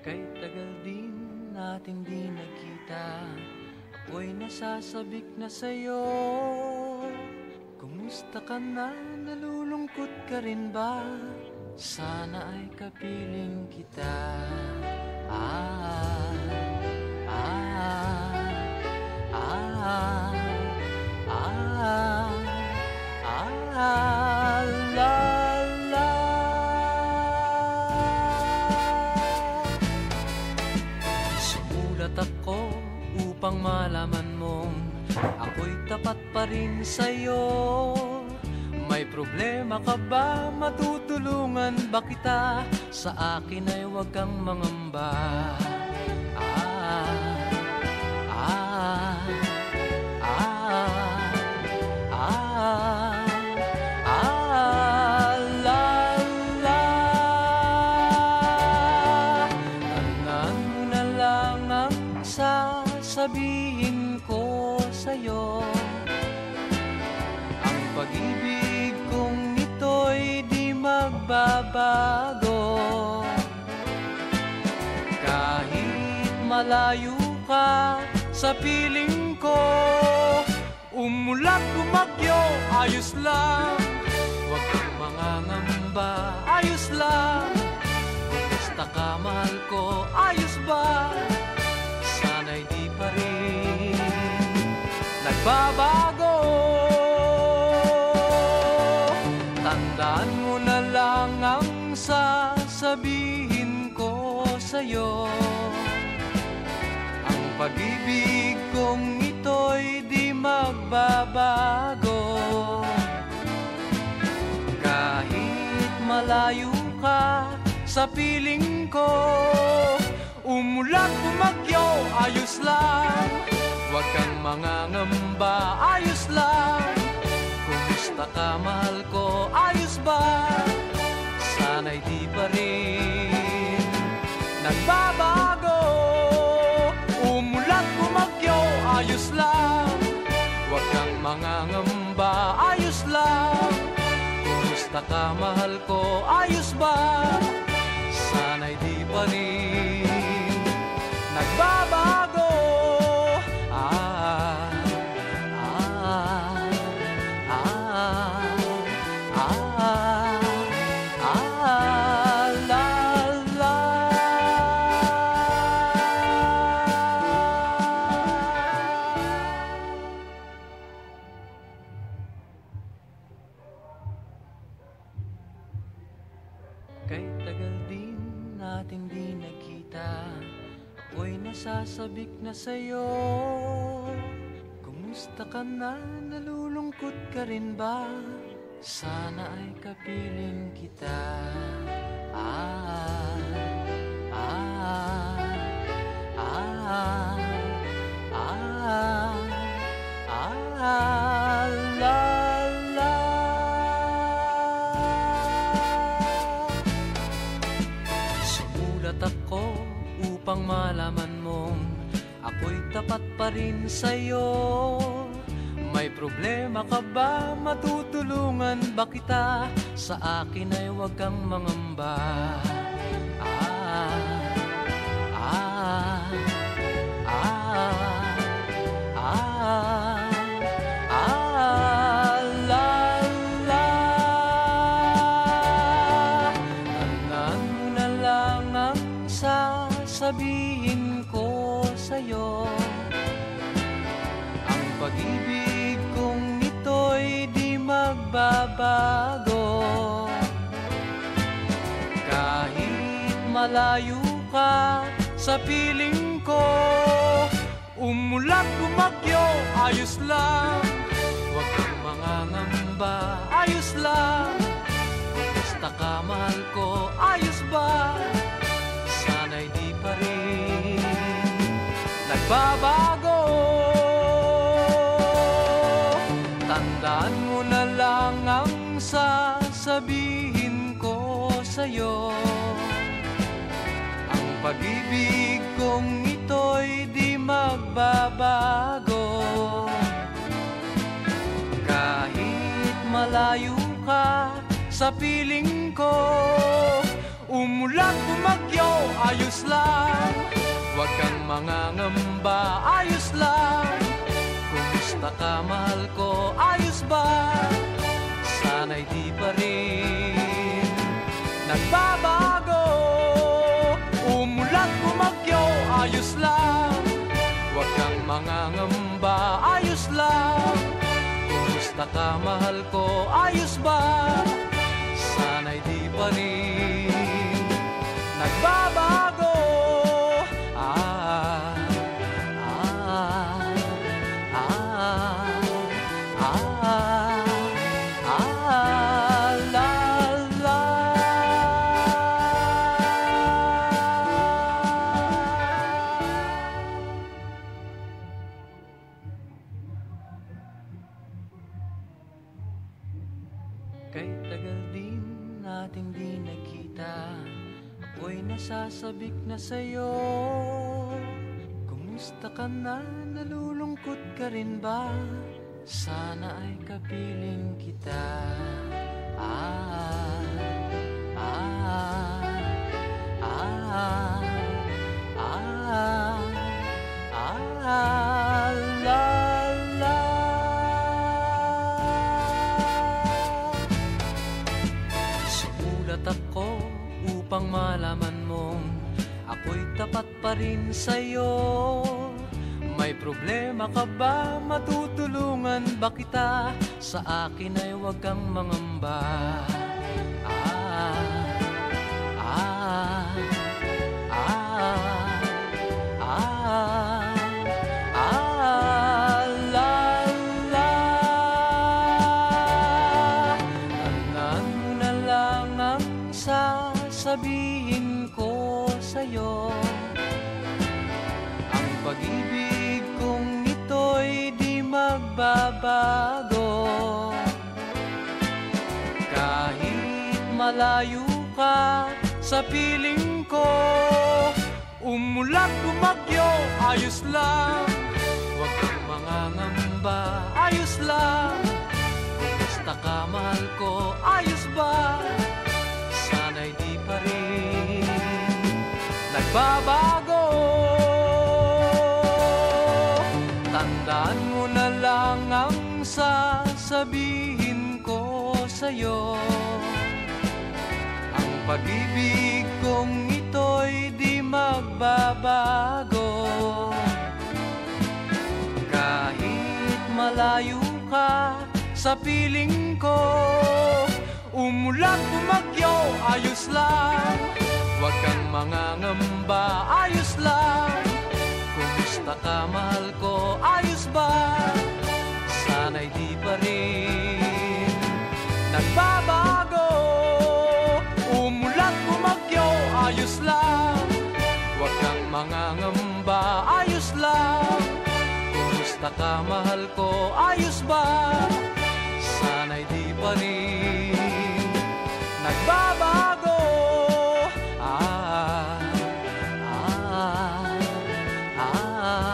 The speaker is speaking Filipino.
Kay tagal din natin di nagkita, ako'y nasasabik na sa'yo. Kumusta ka na? Nalulungkot ka rin ba? Sana ay kapiling kita. Ah, ah, ah, ah, ah, la, la. Sumulat ako upang malaman mong ako'y tapat pa rin sa'yo. May problema ka ba? Matutulungan ba kita? Sa akin ay huwag kang mangamba. Ah, ah, ah, ah, ah, la, la. Tandaan mo na lang ang sasabihin ko sa'yo. Ang pag-ibig kong ito'y di magbabago. Kahit malayo ka sa piling ko, umulat bumagyo, ayos lang. Huwag kang mangangamba, ayos lang. Kumusta ka, mahal ko, ayos ba? Sana'y di pa rin nagbabago. Tandaan mo na lang ang sasabihin ko sa'yo. Ang pag-ibig kong ito'y di magbabago. Kahit malayo ka sa piling ko, umulat bumagyo, ayos lang. Huwag kang mangangamba, ayos lang. Kumusta ka, mahal ko, ayos ba? Sana'y di pa rin nagbabago. Umulat bumagyo, ayos lang. Huwag kang mangangamba, ayos lang. Kumusta ka, mahal ko, ayos ba? Sana'y di pa rin nagbabago. Ah, ah, ah, ah, ah, la, la. Kay tagal din natin di nagkita, ako'y nasasabik na sa'yo. Kumusta ka na? Nalulungkot ka rin ba? Sana ay kapiling kita. Ah, ah, ah, ah, ah, la, la. Sumulat ako upang malaman mong ako'y tapat pa rin sa'yo. May problema ka ba? Matutulungan ba kita? Sa akin ay huwag kang mangamba. Ah, ah, ah, ah, ah, la, la. Tandaan mo na lang ang sasabihin ko sa'yo. Ang pag-ibig kong ito'y di magbabago. Kahit malayo ka sa piling ko, umulat bumagyo, ayos lang. Huwag kang mangangamba, ayos lang. Kumusta ka, mahal ko, ayos ba? Sana'y di pa rin nagbabago. Tandaan mo na lang ang sasabihin ko sa'yo. Ang pag-ibig kong ito'y di magbabago. Kahit malayo ka sa piling ko, Umulan, bumagyo, ayos lang. Huwag kang mangangamba, ayos lang. Kumusta ka, mahal ko, ayos ba? Sana'y di pa rin nagbabago. Umulan, bumagyo, ayos lang. Huwag kang mangangamba, ayos lang. Kumusta ka, mahal ko, ayos ba? Sana'y di pa rin nagbabago. Kay tagal din nating di nakita, ako'y nasasabik na sa'yo. Kumusta ka na? Nalulungkot ka rin ba? Sana ay kapiling kita. Sumulat ako upang malaman mong ako'y tapat pa rin sa'yo. May problema ka ba? Matutulungan ba kita? Sa akin ay huwag kang mangamba. Tandaan mo na lang ang sasabihin ko sa'yo. Ang pag-ibig kong ito'y di magbabago. Kahit malayo ka sa piling ko, umulan, bumagyo, ayos lang. Huwag kang mangangamba, ayos lang. Kumusta ka, mahal ko, ayos ba? Sana'y di pa rin nagbabago. Tandaan mo na lang ang sasabihin ko sa'yo. Ang pag-ibig kong ito'y di magbabago. Kahit malayo ka sa piling ko, umulan, bumagyo, ayos lang. Huwag kang mangangamba, ayos lang. Kumusta ka, mahal ko, ayos ba? Sana'y di pa rin nagbabago. Umulan, bumagyo, ayos lang. Huwag kang mangangamba, ayos lang. Kumusta ka, mahal